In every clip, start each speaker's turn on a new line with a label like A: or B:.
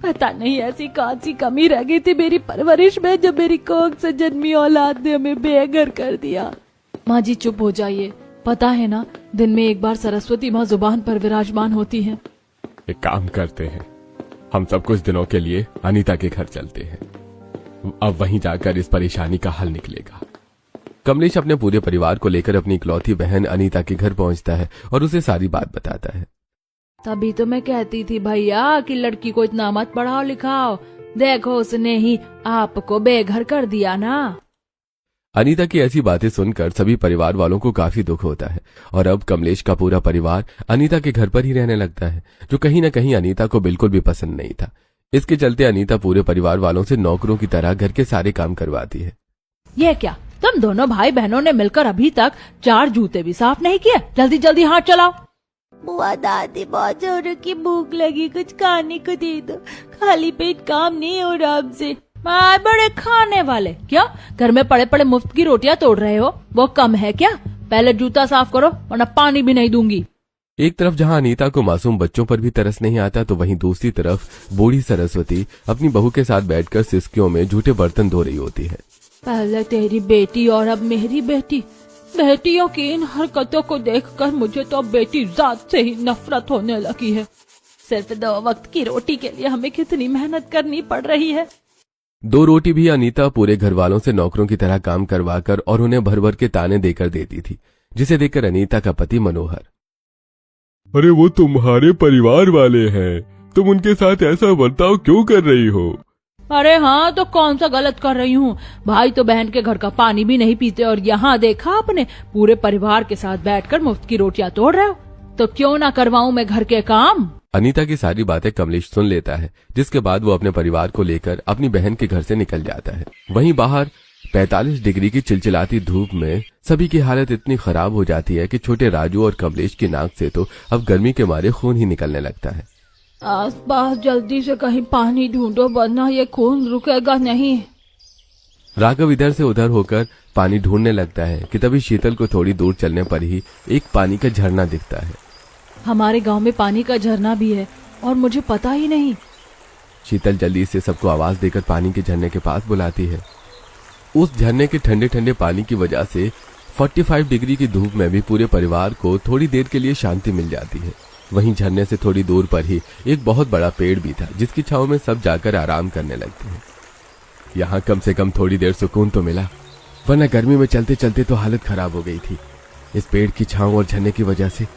A: पता नहीं ऐसी कौन सी कमी रह गई थी मेरी परवरिश में जो मेरी कोख से जन्मी औलाद ने हमें बेघर कर दिया। माँ जी चुप हो जाइए, पता है ना दिन में एक बार सरस्वती माँ जुबान पर विराजमान होती है।
B: एक काम करते हैं, हम सब कुछ दिनों के लिए अनीता के घर चलते हैं। अब वहीं जाकर इस परेशानी का हल निकलेगा। कमलेश अपने पूरे परिवार को लेकर अपनी इकलौती बहन अनीता के घर पहुंचता है और उसे सारी बात बताता है।
A: तभी तो मैं कहती थी भैया कि लड़की को इतना मत पढ़ाओ लिखाओ, देखो उसने ही आपको बेघर कर दिया ना।
B: अनीता की ऐसी बातें सुनकर सभी परिवार वालों को काफी दुख होता है और अब कमलेश का पूरा परिवार अनीता के घर पर ही रहने लगता है, जो कहीं न कहीं अनीता को बिल्कुल भी पसंद नहीं था। इसके चलते अनीता पूरे परिवार वालों से नौकरों की तरह घर के सारे काम करवाती है।
A: ये क्या, तुम दोनों भाई बहनों ने मिलकर अभी तक 4 जूते भी साफ नहीं किए? जल्दी जल्दी हाथ चलाओ। बुआ दादी बहुत जोरों की भूख लगी, कुछ खाने को दे दो, खाली पेट काम नहीं हो रहा हमसे। माँ बड़े खाने वाले, क्या घर में पड़े पड़े मुफ्त की रोटियां तोड़ रहे हो? वो कम है क्या? पहले जूता साफ करो वरना पानी भी नहीं दूंगी।
B: एक तरफ जहां अनीता को मासूम बच्चों पर भी तरस नहीं आता, तो वहीं दूसरी तरफ बूढ़ी सरस्वती अपनी बहू के साथ बैठकर सिसकियों में झूठे बर्तन धो रही होती है।
A: पहले तेरी बेटी और अब मेरी बेटी, बेटियों की इन हरकतों को देखकर मुझे तो बेटी जात से ही नफरत होने लगी है। सिर्फ 2 वक्त की रोटी के लिए हमें कितनी मेहनत करनी पड़ रही है।
B: 2 रोटी भी अनीता पूरे घर वालों से नौकरों की तरह काम करवाकर और उन्हें भर भर के ताने देकर देती थी, जिसे देखकर अनीता का पति मनोहर,
C: अरे वो तुम्हारे परिवार वाले हैं, तुम उनके साथ ऐसा बर्ताव क्यों कर रही हो?
A: अरे हाँ, तो कौन सा गलत कर रही हूँ? भाई तो बहन के घर का पानी भी नहीं पीते और यहाँ देखा आपने पूरे परिवार के साथ बैठकर मुफ्त की रोटियां तोड़ रहे हो, तो क्यों ना करवाऊं मैं घर के काम?
B: अनीता की सारी बातें कमलेश सुन लेता है, जिसके बाद वो अपने परिवार को लेकर अपनी बहन के घर से निकल जाता है। वहीं बाहर 45 डिग्री की चिलचिलाती धूप में सभी की हालत इतनी खराब हो जाती है कि छोटे राजू और कमलेश की नाक से तो अब गर्मी के मारे खून ही निकलने लगता है।
A: आसपास जल्दी से कहीं पानी ढूंढो वरना ये खून रुकेगा नहीं।
B: राघव इधर से उधर होकर पानी ढूंढने लगता है कि तभी शीतल को थोड़ी दूर चलने पर ही एक पानी का झरना दिखता है।
A: हमारे गांव में पानी का झरना भी है और मुझे पता ही नहीं।
B: शीतल जल्दी से सबको आवाज देकर पानी के झरने के पास बुलाती है। उस झरने के ठंडे ठंडे पानी की वजह से 45 डिग्री की धूप में भी पूरे परिवार को थोड़ी देर के लिए शांति मिल जाती है। वहीं झरने से थोड़ी दूर पर ही एक बहुत बड़ा पेड़ भी था, जिसकी छांव में सब जाकर आराम करने लगते हैं। यहाँ कम से कम थोड़ी देर सुकून तो मिला, वरना गर्मी में चलते चलते तो हालत खराब हो गई थी। इस पेड़ की छांव और झरने की वजह से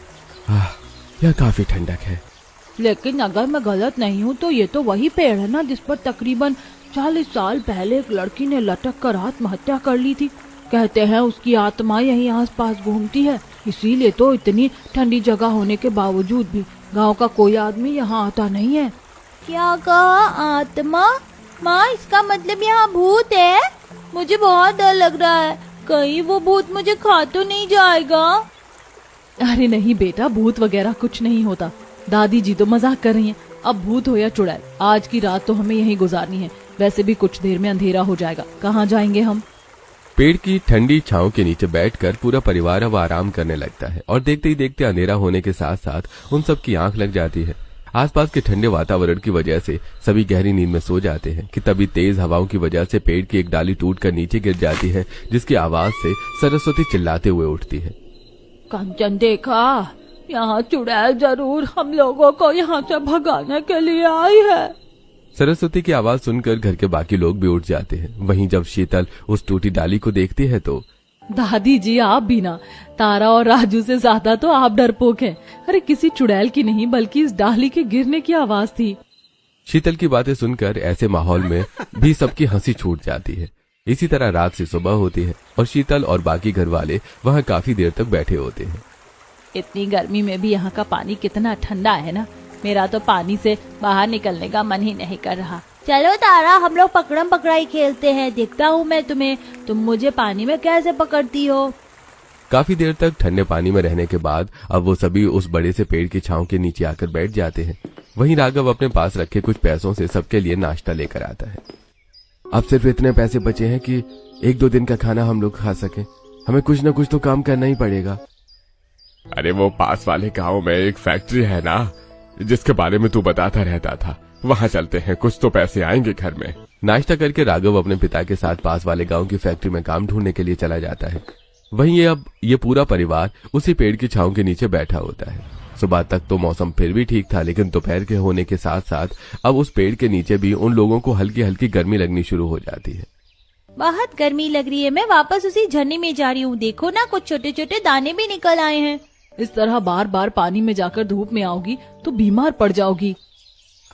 B: यह काफी ठंडक है।
A: लेकिन अगर मैं गलत नहीं हूँ तो ये तो वही पेड़ है ना जिस पर तकरीबन 40 साल पहले एक लड़की ने लटक कर आत्महत्या कर ली थी। कहते हैं उसकी आत्मा यहीं आसपास घूमती है, इसीलिए तो इतनी ठंडी जगह होने के बावजूद भी गांव का कोई आदमी यहाँ आता नहीं है। क्या कहा? आत्मा? माँ इसका मतलब यहाँ भूत है? मुझे बहुत डर लग रहा है, कहीं वो भूत मुझे खा तो नहीं जाएगा। अरे नहीं बेटा, भूत वगैरह कुछ नहीं होता, दादी जी तो मजाक कर रही हैं। अब भूत हो या चुड़ैल, आज की रात तो हमें यहीं गुजारनी है, वैसे भी कुछ देर में अंधेरा हो जाएगा, कहाँ जाएंगे हम?
B: पेड़ की ठंडी छांव के नीचे बैठकर पूरा परिवार अब आराम करने लगता है और देखते ही देखते अंधेरा होने के साथ साथ उन सब की आंख लग जाती है। आसपास के ठंडे वातावरण की वजह से सभी गहरी नींद में सो जाते हैं कि तभी तेज हवाओं की वजह से पेड़ की एक डाली टूटकर नीचे गिर जाती है, जिसकी आवाज से सरस्वती चिल्लाते हुए उठती है।
A: कंचन देखा, यहाँ चुड़ैल जरूर हम लोगों को यहाँ से भगाने के लिए आई है।
B: सरस्वती की आवाज सुनकर घर के बाकी लोग भी उठ जाते हैं। वहीं जब शीतल उस टूटी डाली को देखती है तो
A: दादी जी आप भी ना, तारा और राजू से ज्यादा तो आप डरपोक हैं। अरे किसी चुड़ैल की नहीं बल्कि इस डाली के गिरने की आवाज थी।
B: शीतल की बातें सुनकर ऐसे माहौल में भी सबकी हंसी छूट जाती है। इसी तरह रात से सुबह होती है और शीतल और बाकी घर वाले वहाँ काफी देर तक बैठे होते हैं।
A: इतनी गर्मी में भी यहाँ का पानी कितना ठंडा है ना, मेरा तो पानी से बाहर निकलने का मन ही नहीं कर रहा। चलो तारा हम लोग पकड़म पकड़ाई खेलते हैं, देखता हूँ मैं तुम्हें, तुम मुझे पानी में कैसे पकड़ती हो।
B: काफी देर तक ठंडे पानी में रहने के बाद अब वो सभी उस बड़े से पेड़ की छांव के नीचे आकर बैठ जाते हैं। वहीं राघव अपने पास रखे कुछ पैसों से सबके लिए नाश्ता लेकर आता है। अब सिर्फ इतने पैसे बचे हैं कि 1-2 दिन का खाना हम लोग खा सकें। हमें कुछ न कुछ तो काम करना ही पड़ेगा।
C: अरे वो पास वाले गांव में एक फैक्ट्री है ना, जिसके बारे में तू बताता रहता था, वहाँ चलते हैं, कुछ तो पैसे आएंगे घर में।
B: नाश्ता करके राघव अपने पिता के साथ पास वाले गांव की फैक्ट्री में काम ढूंढने के लिए चला जाता है। वहीं अब ये पूरा परिवार उसी पेड़ की छांव के नीचे बैठा होता है। सुबह तक तो मौसम फिर भी ठीक था, लेकिन दोपहर के होने के साथ साथ अब उस पेड़ के नीचे भी उन लोगों को हल्की हल्की गर्मी लगनी शुरू हो जाती है।
D: बहुत गर्मी लग रही है, मैं वापस उसी झरने में जा रही हूँ। देखो ना, कुछ छोटे छोटे दाने भी निकल आए हैं।
A: इस तरह बार बार पानी में जाकर धूप में आओगी तो बीमार पड़ जाओगी।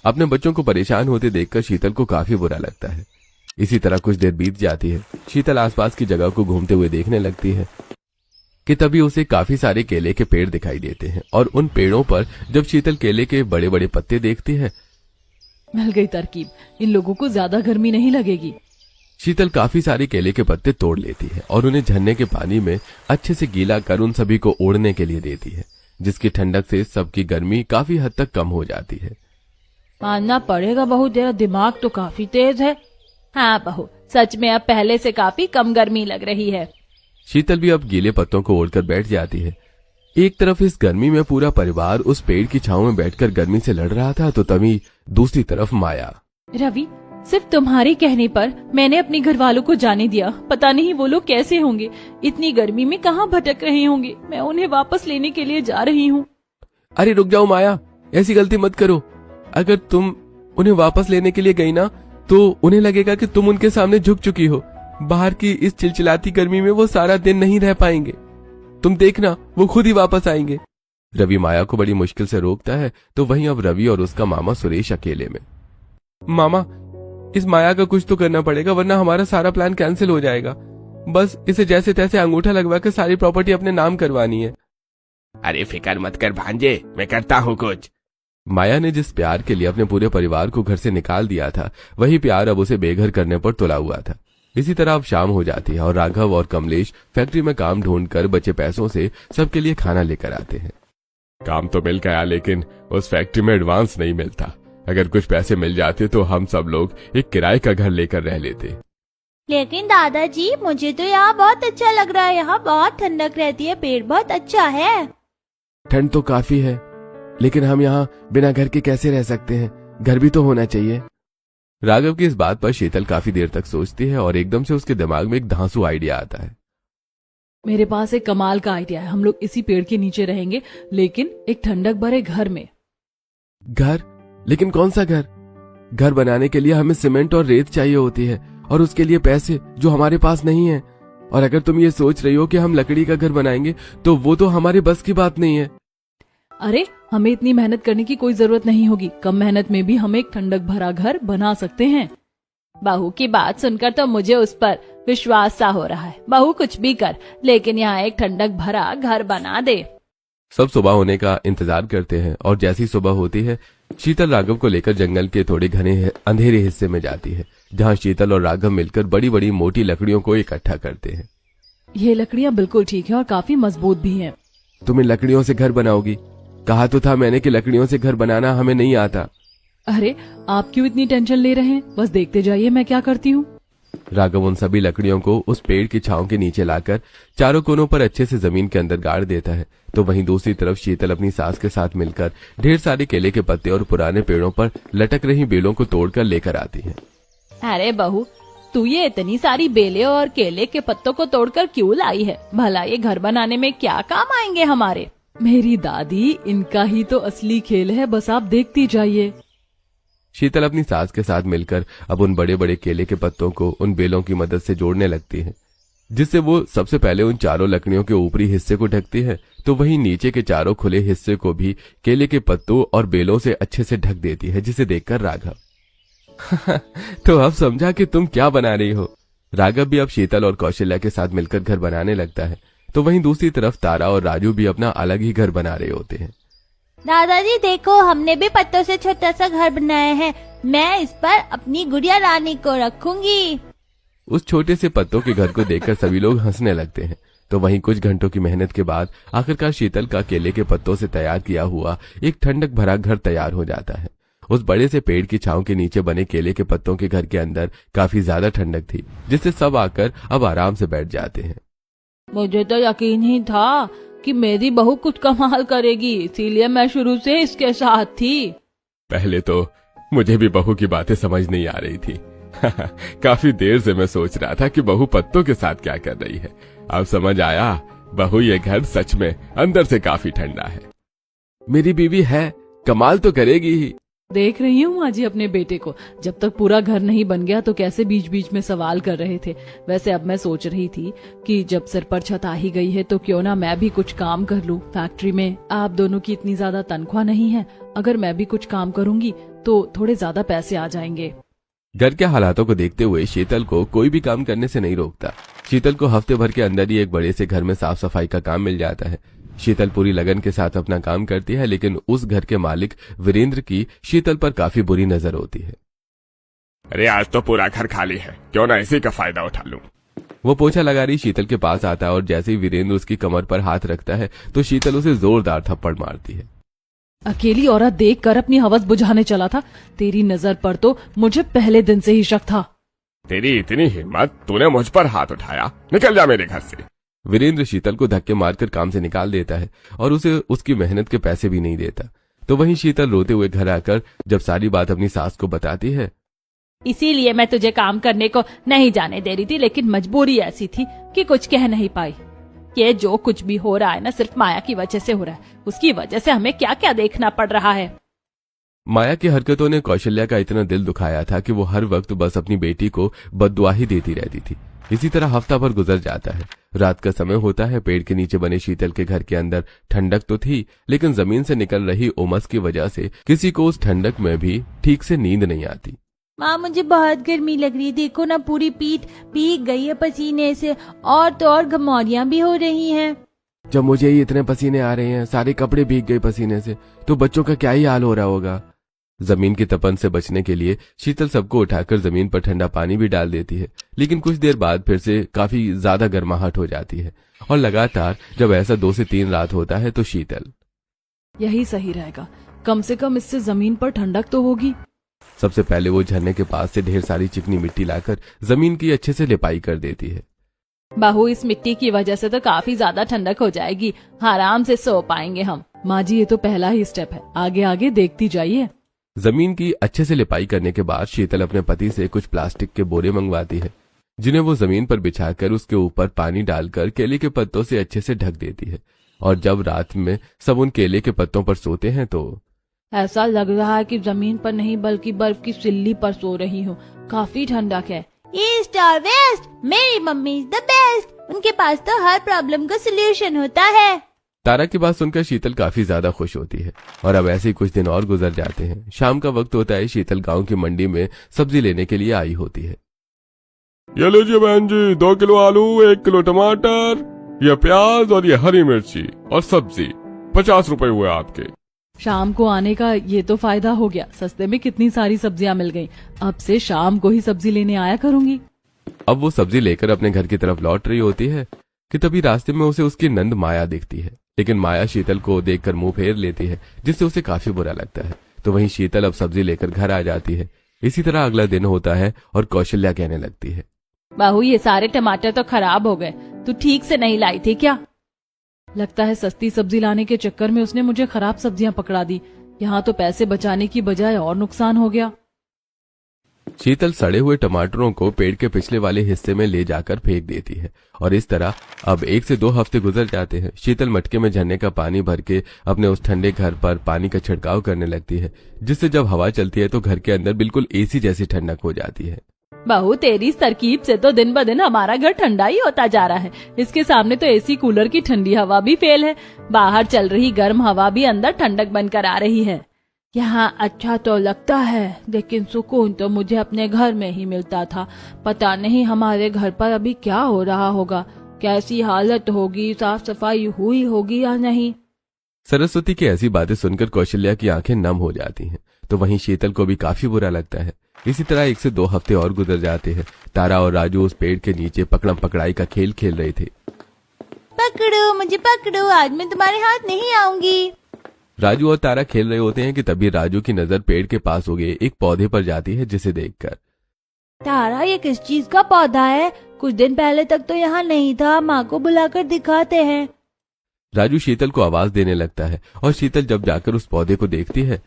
B: अपने बच्चों को परेशान होते देखकर शीतल को काफी बुरा लगता है। इसी तरह कुछ देर बीत जाती है। शीतल आसपास की जगह को घूमते हुए देखने लगती है कि तभी उसे काफी सारे केले के पेड़ दिखाई देते हैं और उन पेड़ों पर जब शीतल केले के बड़े बड़े पत्ते देखती है,
A: मिल गई तरकीब, इन लोगों को ज्यादा गर्मी नहीं लगेगी।
B: शीतल काफी सारे केले के पत्ते तोड़ लेती है और उन्हें झरने के पानी में अच्छे से गीला कर उन सभी को ओढ़ने के लिए देती है, जिसकी ठंडक से सबकी गर्मी काफी हद तक कम हो जाती है।
A: मानना पड़ेगा बहू, तेरा दिमाग तो काफी तेज है।
D: हाँ बहू, सच में अब पहले से काफी कम गर्मी लग रही है।
B: शीतल भी अब गीले पत्तों को ओढ़कर बैठ जाती है। एक तरफ इस गर्मी में पूरा परिवार उस पेड़ की छांव में बैठकर गर्मी से लड़ रहा था, तो तभी दूसरी तरफ माया।
A: रवि, सिर्फ तुम्हारे कहने पर मैंने अपने घर वालों को जाने दिया। पता नहीं वो लोग कैसे होंगे, इतनी गर्मी में कहाँ भटक रहे होंगे। मैं उन्हें वापस लेने के लिए जा रही हूँ।
B: अरे रुक जाओ माया, ऐसी गलती मत करो। अगर तुम उन्हें वापस लेने के लिए गई ना, तो उन्हें लगेगा कि तुम उनके सामने झुक चुकी हो। बाहर की इस चिलचिलाती गर्मी में वो सारा दिन नहीं रह पाएंगे। तुम देखना, वो खुद ही वापस आएंगे। रवि माया को बड़ी मुश्किल से रोकता है, तो वहीं अब रवि और उसका मामा सुरेश अकेले में। मामा, इस माया का कुछ तो करना पड़ेगा, वरना हमारा सारा प्लान कैंसिल हो जाएगा। बस इसे जैसे तैसे अंगूठा लगवा कर सारी प्रॉपर्टी अपने नाम करवानी है।
C: अरे फिक्र मत कर भांजे, मैं करता हूँ कुछ।
B: माया ने जिस प्यार के लिए अपने पूरे परिवार को घर से निकाल दिया था, वही प्यार अब उसे बेघर करने पर तुला हुआ था। इसी तरह अब शाम हो जाती है और राघव और कमलेश फैक्ट्री में काम ढूंढकर बचे पैसों से सबके लिए खाना लेकर आते हैं।
C: काम तो मिल गया, लेकिन उस फैक्ट्री में एडवांस नहीं मिलता। अगर कुछ पैसे मिल जाते तो हम सब लोग एक किराए का घर लेकर रह लेते।
D: लेकिन दादाजी, मुझे तो यहाँ बहुत अच्छा लग रहा है। यहाँ बहुत ठंडक रहती है, पेड़ बहुत अच्छा है।
B: ठंड तो काफी है, लेकिन हम यहाँ बिना घर के कैसे रह सकते हैं? घर भी तो होना चाहिए। राघव की इस बात पर शीतल काफी देर तक सोचती है और एकदम से उसके दिमाग में एक धांसू आइडिया आता है।
A: मेरे पास एक कमाल का आइडिया है। हम लोग इसी पेड़ के नीचे रहेंगे, लेकिन एक ठंडक भरे घर में।
B: घर? लेकिन कौन सा घर? घर बनाने के लिए हमें सीमेंट और रेत चाहिए होती है, और उसके लिए पैसे जो हमारे पास नहीं है। और अगर तुम ये सोच रही हो कि हम लकड़ी का घर बनाएंगे, तो वो तो हमारे बस की बात नहीं है।
A: अरे, हमें इतनी मेहनत करने की कोई जरूरत नहीं होगी। कम मेहनत में भी हम एक ठंडक भरा घर बना सकते हैं।
D: बहू की बात सुनकर तो मुझे उस पर विश्वास सा हो रहा है। बहू कुछ भी कर, लेकिन यहाँ एक ठंडक भरा घर बना दे।
B: सब सुबह होने का इंतजार करते हैं और जैसी सुबह होती है, शीतल राघव को लेकर जंगल के थोड़े घने अंधेरे हिस्से में जाती है, जहाँ शीतल और राघव मिलकर बड़ी बड़ी मोटी लकड़ियों को इकट्ठा करते हैं।
A: ये लकड़ियाँ बिल्कुल ठीक है और काफी मजबूत भी हैं।
B: तुम इन लकड़ियों से घर बनाओगी? कहा तो था मैंने कि लकड़ियों से घर बनाना हमें नहीं आता।
A: अरे, आप क्यों इतनी टेंशन ले रहे हैं? बस देखते जाइए मैं क्या करती हूँ।
B: राघव उन सभी लकड़ियों को उस पेड़ की छांव के नीचे लाकर चारों कोनों पर अच्छे से जमीन के अंदर गाड़ देता है। तो वहीं दूसरी तरफ शीतल अपनी सास के साथ मिलकर ढेर सारे केले के पत्ते और पुराने पेड़ों पर लटक रही बेलों को तोड़कर लेकर आती है।
D: अरे बहू, तू ये इतनी सारी बेले और केले के पत्तों को तोड़कर क्यों लाई है? भला ये घर बनाने में क्या काम आएंगे हमारे?
A: मेरी दादी, इनका ही तो असली खेल है, बस आप देखती जाइए।
B: शीतल अपनी सास के साथ मिलकर अब उन बड़े बड़े केले के पत्तों को उन बेलों की मदद से जोड़ने लगती है, जिससे वो सबसे पहले उन चारों लकड़ियों के ऊपरी हिस्से को ढकती है, तो वहीं नीचे के चारों खुले हिस्से को भी केले के पत्तों और बेलों से अच्छे से ढक देती है, जिसे देखकर राघव तो अब समझा कि तुम क्या बना रही हो। राघव भी अब शीतल और कौशल्या के साथ मिलकर घर बनाने लगता है। तो वहीं दूसरी तरफ तारा और राजू भी अपना अलग ही घर बना रहे होते हैं।
D: दादाजी देखो, हमने भी पत्तों से छोटा सा घर बनाया है। मैं इस पर अपनी गुड़िया रानी को रखूंगी।
B: उस छोटे से पत्तों के घर को देखकर सभी लोग हंसने लगते हैं। तो वहीं कुछ घंटों की मेहनत के बाद आखिरकार शीतल का केले के पत्तों से तैयार किया हुआ एक ठंडक भरा घर तैयार हो जाता है। उस बड़े से पेड़ की छांव के नीचे बने केले के पत्तों के घर के अंदर काफी ज्यादा ठंडक थी, जिससे सब आकर अब आराम से बैठ जाते हैं।
A: मुझे तो यकीन ही था कि मेरी बहू कुछ कमाल करेगी, इसीलिए मैं शुरू से इसके साथ थी।
C: पहले तो मुझे भी बहू की बातें समझ नहीं आ रही थी। काफी देर से मैं सोच रहा था कि बहू पत्तों के साथ क्या कर रही है। अब समझ आया, बहू ये घर सच में अंदर से काफी ठंडा है।
B: मेरी बीवी है, कमाल तो करेगी ही।
A: देख रही हूँ माँ जी अपने बेटे को, जब तक पूरा घर नहीं बन गया तो कैसे बीच बीच में सवाल कर रहे थे। वैसे अब मैं सोच रही थी कि जब सिर पर छत आ ही गई है तो क्यों ना मैं भी कुछ काम कर लूँ। फैक्ट्री में आप दोनों की इतनी ज्यादा तनख्वाह नहीं है, अगर मैं भी कुछ काम करूंगी तो थोड़े ज्यादा पैसे आ जाएंगे।
B: घर के हालातों को देखते हुए शीतल को कोई भी काम करने से नहीं रोकता। शीतल को हफ्ते भर के अंदर ही एक बड़े से घर में साफ सफाई का काम मिल जाता है। शीतल पूरी लगन के साथ अपना काम करती है, लेकिन उस घर के मालिक वीरेंद्र की शीतल पर काफी बुरी नजर होती है।
C: अरे आज तो पूरा घर खाली है, क्यों ना इसी का फायदा उठा लूं।
B: वो पोछा लगा रही शीतल के पास आता है और जैसे ही वीरेंद्र उसकी कमर पर हाथ रखता है तो शीतल उसे जोरदार थप्पड़ मारती है।
A: अकेली औरत देखकर अपनी हवस बुझाने चला था, तेरी नजर पर तो मुझे पहले दिन से ही शक था।
C: तेरी इतनी हिम्मत, तूने मुझ पर हाथ उठाया, निकल जा मेरे घर से।
B: वीरेंद्र शीतल को धक्के मारकर काम से निकाल देता है और उसे उसकी मेहनत के पैसे भी नहीं देता। तो वहीं शीतल रोते हुए घर आकर जब सारी बात अपनी सास को बताती है।
D: इसीलिए मैं तुझे काम करने को नहीं जाने दे रही थी, लेकिन मजबूरी ऐसी थी कि कुछ कह नहीं पाई। ये जो कुछ भी हो रहा है ना, सिर्फ माया की वजह से हो रहा है। उसकी वजह से हमें क्या क्या देखना पड़ रहा है।
B: माया की हरकतों ने कौशल्या का इतना दिल दुखाया था कि वो हर वक्त बस अपनी बेटी को बद्दुआ ही देती रहती थी। इसी तरह हफ्ता भर गुजर जाता है। रात का समय होता है। पेड़ के नीचे बने शीतल के घर के अंदर ठंडक तो थी, लेकिन जमीन से निकल रही उमस की वजह से किसी को उस ठंडक में भी ठीक से नींद नहीं आती।
D: माँ मुझे बहुत गर्मी लग रही है, देखो ना पूरी पीठ भीग गई है पसीने से, और तो और घमौरियां भी हो रही हैं।
B: जब मुझे ही इतने पसीने आ रहे हैं, सारे कपड़े भीग गए पसीने से, तो बच्चों का क्या ही हाल हो रहा होगा। जमीन की तपन से बचने के लिए शीतल सबको उठाकर जमीन पर ठंडा पानी भी डाल देती है, लेकिन कुछ देर बाद फिर से काफी ज्यादा गर्माहट हो जाती है और लगातार जब ऐसा 2 से 3 रात होता है तो शीतल,
A: यही सही रहेगा, कम से कम इससे जमीन पर ठंडक तो होगी।
B: सबसे पहले वो झरने के पास से ढेर सारी चिकनी मिट्टी लाकर जमीन की अच्छे से लिपाई कर देती है।
D: बहू इस मिट्टी की वजह से तो काफी ज्यादा ठंडक हो जाएगी, आराम से सो पाएंगे हम।
A: माँ जी ये तो पहला ही स्टेप है, आगे आगे देखती जाइए।
B: जमीन की अच्छे से लिपाई करने के बाद शीतल अपने पति से कुछ प्लास्टिक के बोरे मंगवाती है, जिन्हें वो जमीन पर बिछाकर उसके ऊपर पानी डालकर केले के पत्तों से अच्छे से ढक देती है। और जब रात में सब उन केले के पत्तों पर सोते हैं तो
A: ऐसा लग रहा है कि जमीन पर नहीं बल्कि बर्फ की सिल्ली पर सो रही हूँ। काफी ठंडक है।
D: ईस्ट और वेस्ट, मेरी मम्मी इज द बेस्ट, उनके पास तो हर प्रॉब्लम का सोल्यूशन होता है।
B: तारा की बात सुनकर शीतल काफी ज्यादा खुश होती है। और अब ऐसे ही कुछ दिन और गुजर जाते हैं। शाम का वक्त होता है। शीतल गांव की मंडी में सब्जी लेने के लिए आई होती है।
C: ये लीजिए बहन जी, 2 किलो आलू, 1 किलो टमाटर, ये प्याज और ये हरी मिर्ची और सब्जी 50 रुपए हुए आपके।
A: शाम को आने का ये तो फायदा हो गया, सस्ते में कितनी सारी सब्जियां मिल गईं। अब से शाम को ही सब्जी लेने आया करूंगी।
B: अब वो सब्जी लेकर अपने घर की तरफ लौट रही होती है कि तभी रास्ते में उसे उसकी नंद माया दिखती है। लेकिन माया शीतल को देखकर मुंह फेर लेती है, जिससे उसे काफी बुरा लगता है। तो वहीं शीतल अब सब्जी लेकर घर आ जाती है। इसी तरह अगला दिन होता है और कौशल्या कहने लगती है,
D: बहू ये सारे टमाटर तो खराब हो गए, तू ठीक से नहीं लाई थी क्या?
A: लगता है सस्ती सब्जी लाने के चक्कर में उसने मुझे खराब सब्जियां पकड़ा दी। यहाँ तो पैसे बचाने की बजाय और नुकसान हो गया।
B: शीतल सड़े हुए टमाटरों को पेड़ के पिछले वाले हिस्से में ले जाकर फेंक देती है। और इस तरह अब 1 से 2 हफ्ते गुजर जाते हैं। शीतल मटके में झरने का पानी भर के अपने उस ठंडे घर पर पानी का छिड़काव करने लगती है, जिससे जब हवा चलती है तो घर के अंदर बिल्कुल एसी जैसी ठंडक हो जाती है।
D: बहू तेरी इस तरकीब से तो दिन ब दिन हमारा घर ठंडा ही होता जा रहा है। इसके सामने तो एसी कूलर की ठंडी हवा भी फेल है। बाहर चल रही गर्म हवा भी अंदर ठंडक बनकर आ रही है।
A: यहाँ अच्छा तो लगता है, लेकिन सुकून तो मुझे अपने घर में ही मिलता था। पता नहीं हमारे घर पर अभी क्या हो रहा होगा, कैसी हालत होगी, साफ सफाई हुई होगी या नहीं।
B: सरस्वती की ऐसी बातें सुनकर कौशल्या की आंखें नम हो जाती हैं। तो वहीं शीतल को भी काफी बुरा लगता है। इसी तरह 1 से 2 हफ्ते और गुजर जाते हैं। तारा और राजू उस पेड़ के नीचे पकड़म पकड़ाई का खेल खेल रहे थे।
D: पकड़ो मुझे पकड़ो, आज मैं तुम्हारे हाथ नहीं आऊंगी।
B: राजू और तारा खेल रहे होते हैं कि तभी राजू की नजर पेड़ के पास हो गए एक पौधे पर जाती है, जिसे देखकर,
D: तारा ये किस चीज का पौधा है? कुछ दिन पहले तक तो यहाँ नहीं था, माँ को बुलाकर दिखाते हैं।
B: राजू शीतल को आवाज देने लगता है और शीतल जब जाकर उस पौधे को देखती है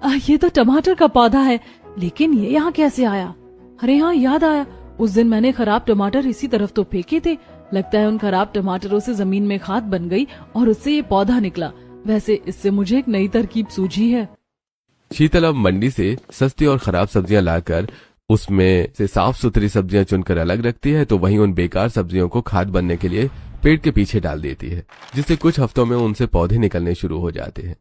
A: ये तो टमाटर का पौधा है, लेकिन ये यहाँ कैसे आया? अरे हाँ, याद आया, उस दिन मैंने खराब टमाटर इसी तरफ तो फेंके थे। लगता है उन खराब टमाटरों से जमीन में खाद बन गई और उससे ये पौधा निकला। वैसे इससे मुझे एक नई तरकीब सूझी है।
B: शीतल अब मंडी से सस्ती और खराब सब्जियां लाकर उसमें से साफ सुथरी सब्जियां चुनकर अलग रखती है, तो वहीं उन बेकार सब्जियों को खाद बनने के लिए पेड़ के पीछे डाल देती है, जिससे कुछ हफ्तों में उनसे पौधे निकलने शुरू हो जाते हैं।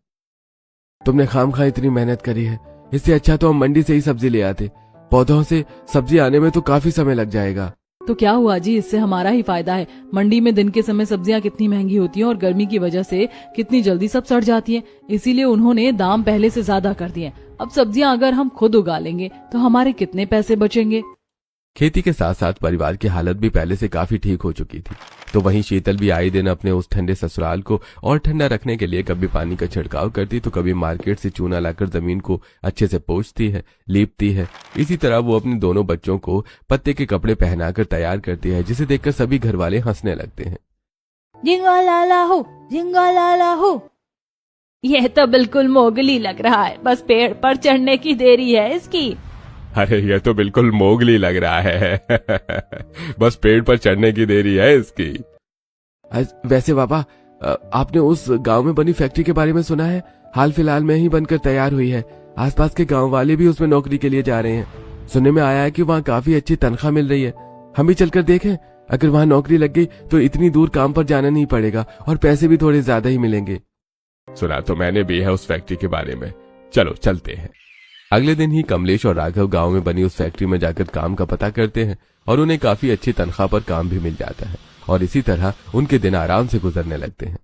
B: तुमने खामखा इतनी मेहनत करी है, इससे अच्छा तो हम मंडी से ही सब्जी ले आते। पौधों से सब्जी आने में तो काफी समय लग जाएगा।
A: तो क्या हुआ जी, इससे हमारा ही फायदा है। मंडी में दिन के समय सब्जियां कितनी महंगी होती हैं और गर्मी की वजह से कितनी जल्दी सब सड़ जाती हैं। इसीलिए उन्होंने दाम पहले से ज्यादा कर दिए। अब सब्जियां अगर हम खुद उगा लेंगे तो हमारे कितने पैसे बचेंगे।
B: खेती के साथ साथ परिवार की हालत भी पहले से काफी ठीक हो चुकी थी, तो वहीं शीतल भी आए दिन अपने उस ठंडे ससुराल को और ठंडा रखने के लिए कभी पानी का छिड़काव करती, तो कभी मार्केट से चूना लाकर जमीन को अच्छे से पोंछती है, लीपती है। इसी तरह वो अपने दोनों बच्चों को पत्ते के कपड़े पहनाकर तैयार करती है, जिसे देखकर सभी घर वाले हंसने लगते हैं।
A: झिंगा लाला हो, झिंगा लाला हो।
D: यह तो बिल्कुल मोगली लग रहा है, बस पेड़ पर चढ़ने की देरी है इसकी।
C: अरे ये तो बिल्कुल मोगली लग रहा है बस पेड़ पर चढ़ने की देरी है इसकी।
B: वैसे बाबा, आपने उस गांव में बनी फैक्ट्री के बारे में सुना है? हाल फिलहाल में ही बनकर तैयार हुई है। आसपास के गांव वाले भी उसमें नौकरी के लिए जा रहे हैं। सुनने में आया है कि वहाँ काफी अच्छी तनख्वाह मिल रही है। हम भी चलकर देखें, अगर वहाँ नौकरी लग गई तो इतनी दूर काम पर जाना नहीं पड़ेगा और पैसे भी थोड़े ज्यादा ही मिलेंगे।
C: सुना तो मैंने भी है उस फैक्ट्री के बारे में, चलो चलते हैं।
B: अगले दिन ही कमलेश और राघव गांव में बनी उस फैक्ट्री में जाकर काम का पता करते हैं और उन्हें काफी अच्छी तनख्वाह पर काम भी मिल जाता है और इसी तरह उनके दिन आराम से गुजरने लगते हैं।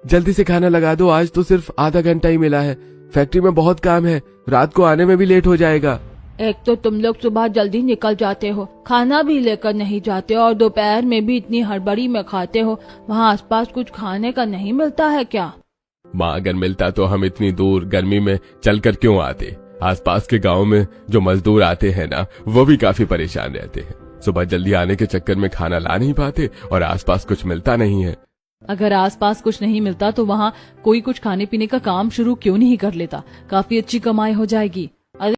B: जल्दी से खाना लगा दो, आज तो सिर्फ आधा घंटा ही मिला है। फैक्ट्री में बहुत काम है, रात को आने में भी लेट हो जाएगा।
A: एक तो तुम लोग सुबह जल्दी निकल जाते हो, खाना भी लेकर नहीं जाते और दोपहर में भी इतनी हड़बड़ी में खाते हो। वहाँ आसपास कुछ खाने का नहीं मिलता है क्या?
C: माँ, अगर मिलता तो हम इतनी दूर गर्मी में चलकर क्यों आते। आसपास के गांव में जो मजदूर आते हैं ना, वो भी काफी परेशान रहते हैं। सुबह जल्दी आने के चक्कर में खाना ला नहीं पाते और आसपास कुछ मिलता नहीं है।
A: अगर आसपास कुछ नहीं मिलता तो वहाँ कोई कुछ खाने पीने का काम शुरू क्यों नहीं कर लेता? काफी अच्छी कमाई हो जाएगी।